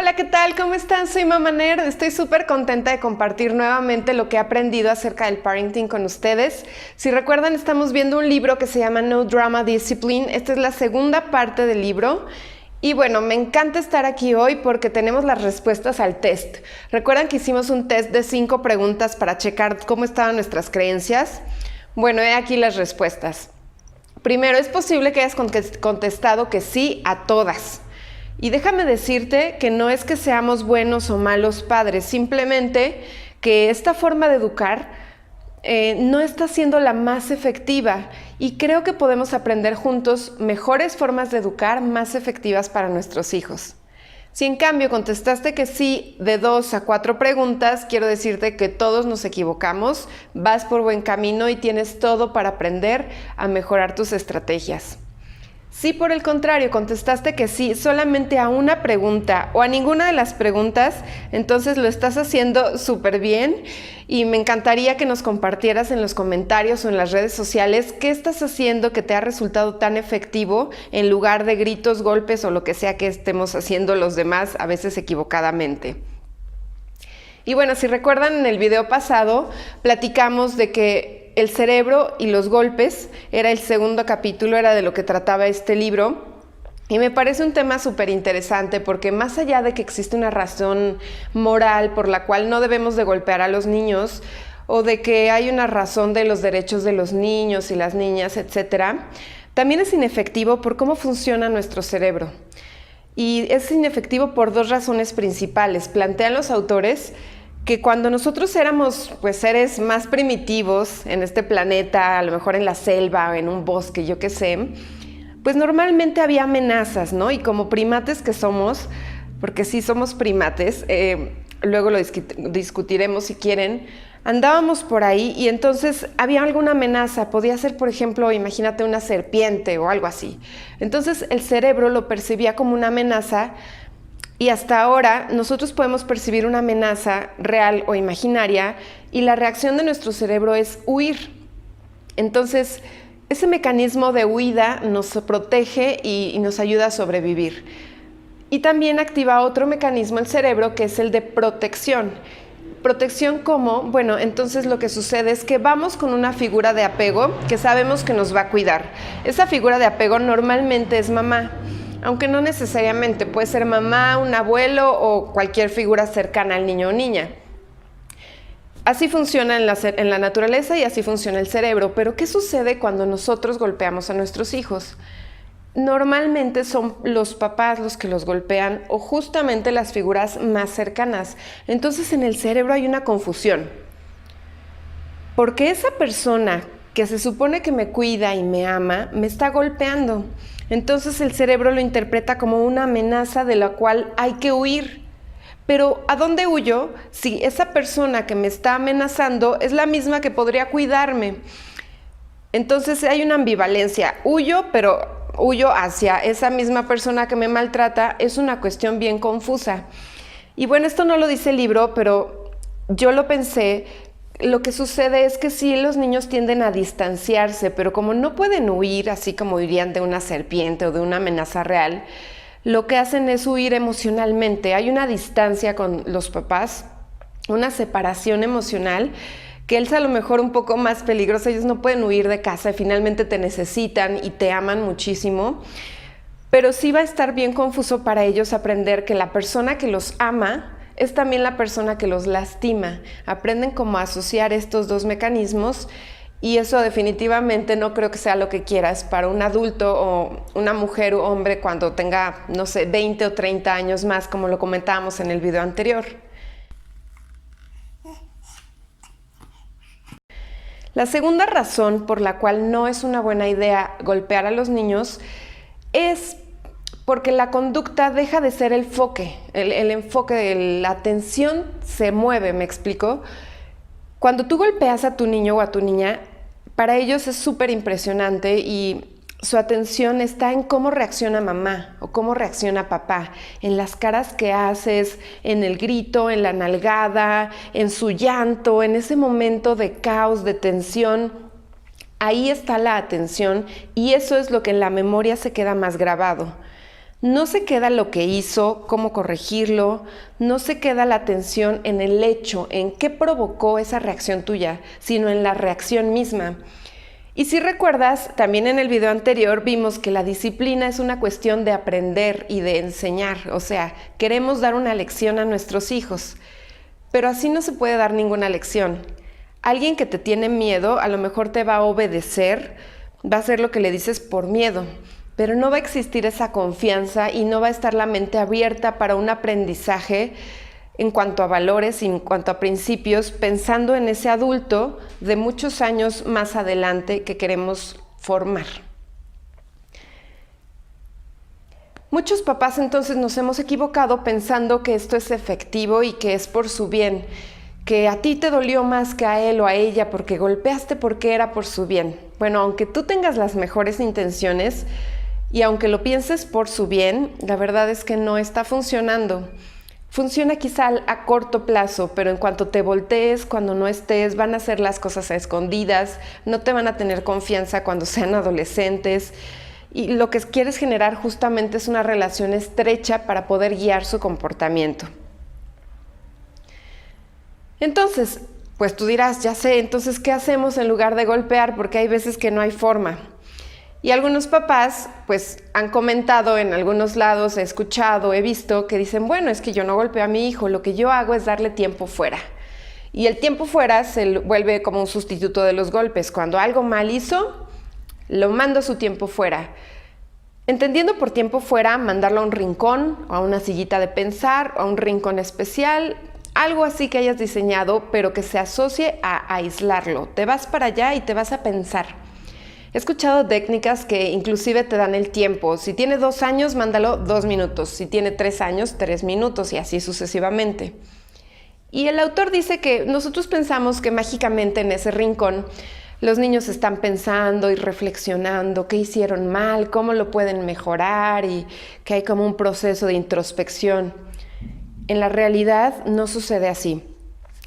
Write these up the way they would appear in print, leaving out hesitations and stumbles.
Hola, ¿qué tal? ¿Cómo están? Soy Mamá Nerd. Estoy súper contenta de compartir nuevamente lo que he aprendido acerca del parenting con ustedes. Si recuerdan, estamos viendo un libro que se llama No Drama Discipline. Esta es la segunda parte del libro. Y bueno, me encanta estar aquí hoy porque tenemos las respuestas al test. ¿Recuerdan que hicimos un test de 5 preguntas para checar cómo estaban nuestras creencias? Bueno, he aquí las respuestas. Primero, ¿es posible que hayas contestado que sí a todas? Y déjame decirte que no es que seamos buenos o malos padres, simplemente que esta forma de educar no está siendo la más efectiva y creo que podemos aprender juntos mejores formas de educar más efectivas para nuestros hijos. Si en cambio contestaste que sí de 2 a 4 preguntas, quiero decirte que todos nos equivocamos, vas por buen camino y tienes todo para aprender a mejorar tus estrategias. Si por el contrario contestaste que sí solamente a una pregunta o a ninguna de las preguntas, entonces lo estás haciendo súper bien y me encantaría que nos compartieras en los comentarios o en las redes sociales qué estás haciendo que te ha resultado tan efectivo en lugar de gritos, golpes o lo que sea que estemos haciendo los demás, a veces equivocadamente. Y bueno, si recuerdan en el video pasado, platicamos de que el cerebro y los golpes era el segundo capítulo, era de lo que trataba este libro. Y me parece un tema súper interesante porque más allá de que existe una razón moral por la cual no debemos de golpear a los niños o de que hay una razón de los derechos de los niños y las niñas, etcétera, también es inefectivo por cómo funciona nuestro cerebro. Y es inefectivo por 2 razones principales. Plantean los autores que cuando nosotros éramos seres más primitivos en este planeta, a lo mejor en la selva o en un bosque, yo qué sé, pues normalmente había amenazas, ¿no? Y como primates que somos, porque sí somos primates, luego lo discutiremos si quieren, andábamos por ahí y entonces había alguna amenaza, podía ser por ejemplo, imagínate una serpiente o algo así. Entonces el cerebro lo percibía como una amenaza. Y hasta ahora nosotros podemos percibir una amenaza real o imaginaria y la reacción de nuestro cerebro es huir. Entonces, ese mecanismo de huida nos protege y nos ayuda a sobrevivir. Y también activa otro mecanismo el cerebro que es el de protección. Protección como, bueno, entonces lo que sucede es que vamos con una figura de apego que sabemos que nos va a cuidar. Esa figura de apego normalmente es mamá. Aunque no necesariamente, puede ser mamá, un abuelo o cualquier figura cercana al niño o niña. Así funciona en la naturaleza y así funciona el cerebro. Pero ¿qué sucede cuando nosotros golpeamos a nuestros hijos? Normalmente son los papás los que los golpean o justamente las figuras más cercanas. Entonces en el cerebro hay una confusión. Porque esa persona que se supone que me cuida y me ama, me está golpeando. Entonces el cerebro lo interpreta como una amenaza de la cual hay que huir. Pero ¿a dónde huyo si esa persona que me está amenazando es la misma que podría cuidarme? Entonces hay una ambivalencia. Huyo, pero huyo hacia esa misma persona que me maltrata. Es una cuestión bien confusa. Y bueno, esto no lo dice el libro, pero yo lo pensé. Lo que sucede es que sí, los niños tienden a distanciarse, pero como no pueden huir, así como huirían de una serpiente o de una amenaza real, lo que hacen es huir emocionalmente. Hay una distancia con los papás, una separación emocional, que es a lo mejor un poco más peligrosa. Ellos no pueden huir de casa y finalmente te necesitan y te aman muchísimo. Pero sí va a estar bien confuso para ellos aprender que la persona que los ama es también la persona que los lastima. Aprenden cómo asociar estos 2 mecanismos y eso definitivamente no creo que sea lo que quieras para un adulto o una mujer o hombre cuando tenga, no sé, 20 o 30 años más, como lo comentábamos en el video anterior. La segunda razón por la cual no es una buena idea golpear a los niños es porque la conducta deja de ser el enfoque, el enfoque de la atención se mueve, ¿me explico? Cuando tú golpeas a tu niño o a tu niña, para ellos es súper impresionante y su atención está en cómo reacciona mamá o cómo reacciona papá, en las caras que haces, en el grito, en la nalgada, en su llanto, en ese momento de caos, de tensión. Ahí está la atención y eso es lo que en la memoria se queda más grabado. No se queda lo que hizo, cómo corregirlo, no se queda la atención en el hecho, en qué provocó esa reacción tuya, sino en la reacción misma. Y si recuerdas, también en el video anterior vimos que la disciplina es una cuestión de aprender y de enseñar, o sea, queremos dar una lección a nuestros hijos, pero así no se puede dar ninguna lección. Alguien que te tiene miedo a lo mejor te va a obedecer, va a hacer lo que le dices por miedo, pero no va a existir esa confianza y no va a estar la mente abierta para un aprendizaje en cuanto a valores y en cuanto a principios, pensando en ese adulto de muchos años más adelante que queremos formar. Muchos papás entonces nos hemos equivocado pensando que esto es efectivo y que es por su bien, que a ti te dolió más que a él o a ella porque golpeaste porque era por su bien. Bueno, aunque tú tengas las mejores intenciones y aunque lo pienses por su bien, la verdad es que no está funcionando. Funciona quizá a corto plazo, pero en cuanto te voltees, cuando no estés, van a hacer las cosas a escondidas, no te van a tener confianza cuando sean adolescentes. Y lo que quieres generar justamente es una relación estrecha para poder guiar su comportamiento. Entonces, pues tú dirás, ya sé, entonces, ¿qué hacemos en lugar de golpear? Porque hay veces que no hay forma. Y algunos papás, pues, han comentado en algunos lados, he escuchado, he visto, que dicen, bueno, es que yo no golpeo a mi hijo, lo que yo hago es darle tiempo fuera. Y el tiempo fuera se vuelve como un sustituto de los golpes. Cuando algo mal hizo, lo mando a su tiempo fuera. Entendiendo por tiempo fuera, mandarlo a un rincón, o a una sillita de pensar, o a un rincón especial, algo así que hayas diseñado, pero que se asocie a aislarlo. Te vas para allá y te vas a pensar. He escuchado técnicas que inclusive te dan el tiempo. Si tiene 2 años, mándalo 2 minutos. Si tiene 3 años, 3 minutos y así sucesivamente. Y el autor dice que nosotros pensamos que mágicamente en ese rincón los niños están pensando y reflexionando qué hicieron mal, cómo lo pueden mejorar y que hay como un proceso de introspección. En la realidad no sucede así.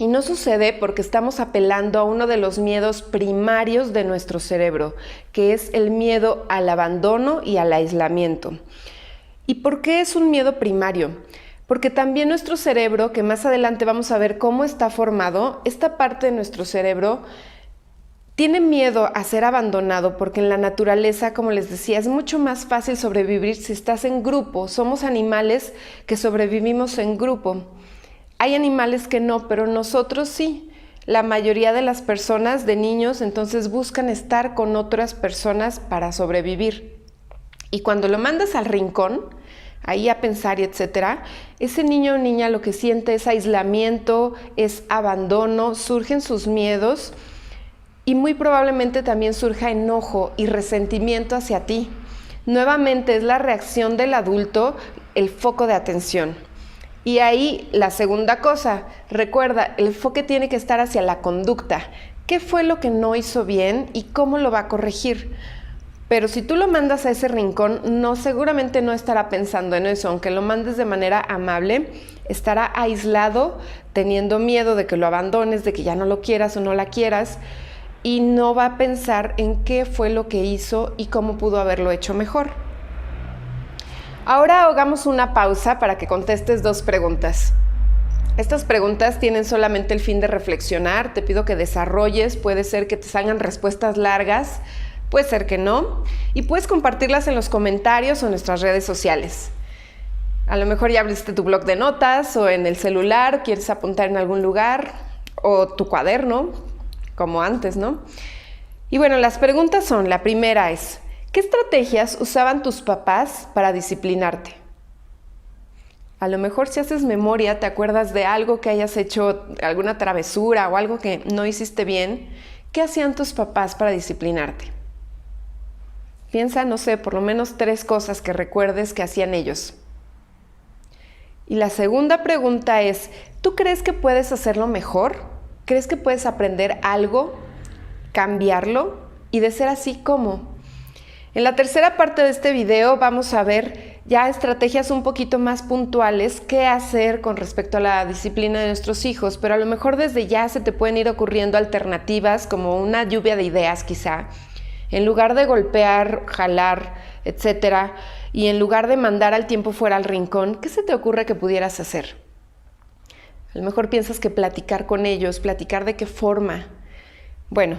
Y no sucede porque estamos apelando a uno de los miedos primarios de nuestro cerebro, que es el miedo al abandono y al aislamiento. ¿Y por qué es un miedo primario? Porque también nuestro cerebro, que más adelante vamos a ver cómo está formado, esta parte de nuestro cerebro tiene miedo a ser abandonado porque en la naturaleza, como les decía, es mucho más fácil sobrevivir si estás en grupo. Somos animales que sobrevivimos en grupo. Hay animales que no, pero nosotros sí. La mayoría de las personas, de niños, entonces buscan estar con otras personas para sobrevivir. Y cuando lo mandas al rincón, ahí a pensar y etcétera, ese niño o niña lo que siente es aislamiento, es abandono, surgen sus miedos y muy probablemente también surja enojo y resentimiento hacia ti. Nuevamente es la reacción del adulto el foco de atención. Y ahí la segunda cosa, recuerda, el enfoque tiene que estar hacia la conducta. ¿Qué fue lo que no hizo bien y cómo lo va a corregir? Pero si tú lo mandas a ese rincón, seguramente no estará pensando en eso. Aunque lo mandes de manera amable, estará aislado, teniendo miedo de que lo abandones, de que ya no lo quieras o no la quieras, y no va a pensar en qué fue lo que hizo y cómo pudo haberlo hecho mejor. Ahora hagamos una pausa para que contestes 2 preguntas. Estas preguntas tienen solamente el fin de reflexionar. Te pido que desarrolles, puede ser que te salgan respuestas largas, puede ser que no, y puedes compartirlas en los comentarios o en nuestras redes sociales. A lo mejor ya abriste tu bloc de notas o en el celular, quieres apuntar en algún lugar, o tu cuaderno, como antes, ¿no? Y bueno, las preguntas son, la primera es, ¿qué estrategias usaban tus papás para disciplinarte? A lo mejor si haces memoria, te acuerdas de algo que hayas hecho, alguna travesura o algo que no hiciste bien. ¿Qué hacían tus papás para disciplinarte? Piensa, no sé, por lo menos 3 cosas que recuerdes que hacían ellos. Y la segunda pregunta es, ¿tú crees que puedes hacerlo mejor? ¿Crees que puedes aprender algo, cambiarlo? Y de ser así, ¿cómo? En la tercera parte de este video vamos a ver ya estrategias un poquito más puntuales, qué hacer con respecto a la disciplina de nuestros hijos, pero a lo mejor desde ya se te pueden ir ocurriendo alternativas como una lluvia de ideas quizá. En lugar de golpear, jalar, etcétera, y en lugar de mandar al tiempo fuera al rincón, ¿qué se te ocurre que pudieras hacer? A lo mejor piensas que platicar con ellos, platicar de qué forma. Bueno,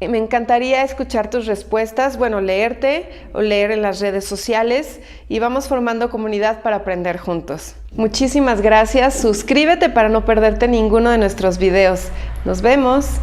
me encantaría escuchar tus respuestas, leerte o leer en las redes sociales y vamos formando comunidad para aprender juntos. Muchísimas gracias, suscríbete para no perderte ninguno de nuestros videos. Nos vemos.